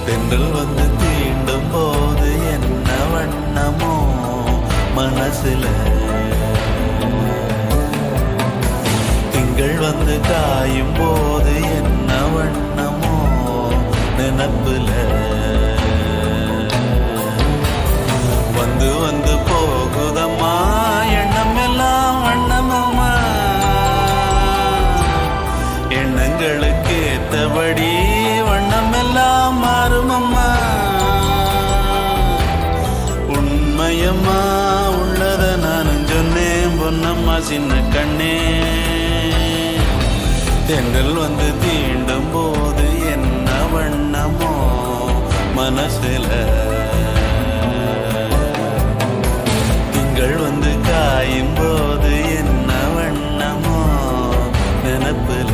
தென்றல் வந்து தீண்டும் போது என்ன வண்ணமோ மனசுல, திங்கள் வந்து காயும் போது என்ன வண்ணமோ நினப்புல, வந்து வந்து போகுதம்மா எண்ணம் எல்லாம் வண்ணமம்மா, எண்ணங்களுக்கு ஏத்தபடி வண்ணம் எல்லாம் மாறுமம்மா, உண்மையம்மா உள்ளத நானும் சொன்னேன் பொன்னம்மா சின்ன கண்ணே. தென்றல் வந்து தீண்டும் போது என்ன வண்ணமோ மனசுல, திங்கள் வந்து காயும் போது என்ன வண்ணமோ நினப்புல.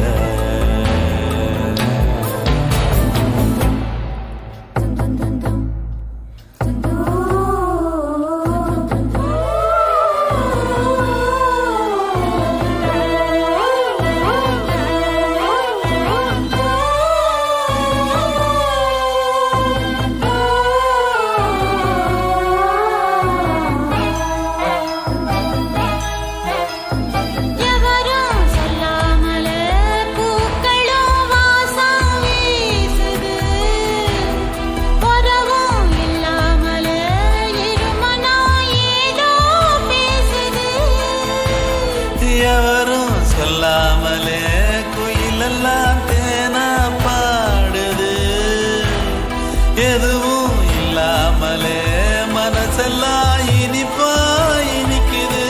எவரும் சொல்லாமலே குயிலெல்லாம் தேனா பாடுது, எதுவும் இல்லாமலே மனசெல்லாம் இனிப்பா இனிக்குது.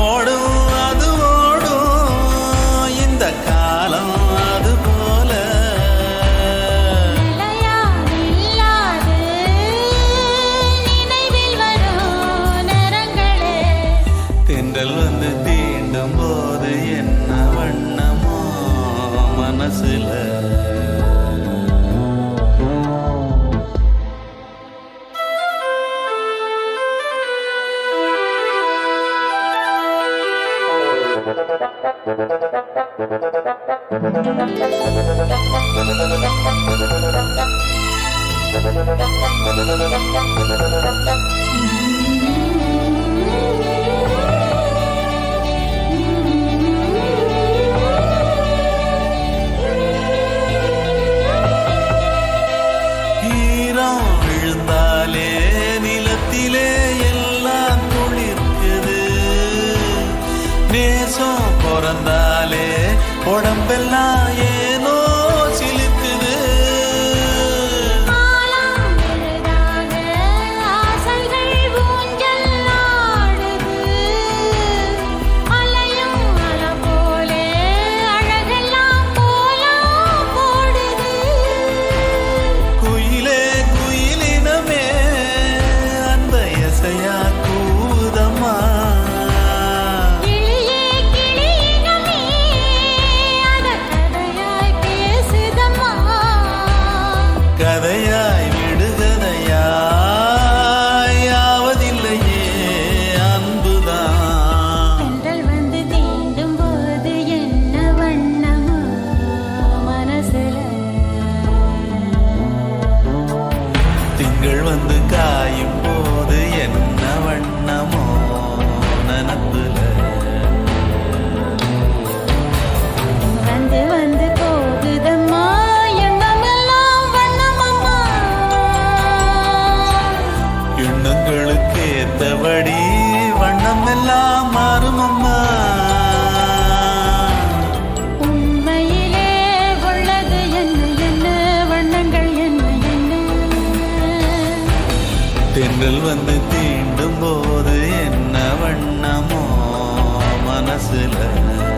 ஓடும் அது ஓடும் இந்த காலம் அது போல, தென்றல் வந்து தீண்டும் போது என்ன வண்ணமோ மனசுல. ஈரம் விழுந்தாலே நிலத்திலே எல்லாம் குளிர்க்குது, நேசம் பிறந்தாலே உடம்பெல்லாம் ஏனோ சிலிக்குது. கதையாய் விடுகதையாய் ஆவதில்லையே அன்புதான். தென்றல் வந்து தீண்டும் போது என்ன வண்ணமோ மனசுல, திங்கள் வந்து காயும் போது என்ன வண்ணமோ நினப்புல, வந்து வந்து போகுதம்மா எண்ணங்களுக்கு ஏத்தபடி வண்ணம் எல்லாம் மாறுமம்மா, உண்மையிலே உள்ளது என்ன என்ன வண்ணங்கள் என்ன என்ன. தென்றல் வந்து தீண்டும் போது என்ன வண்ணமோ மனசுல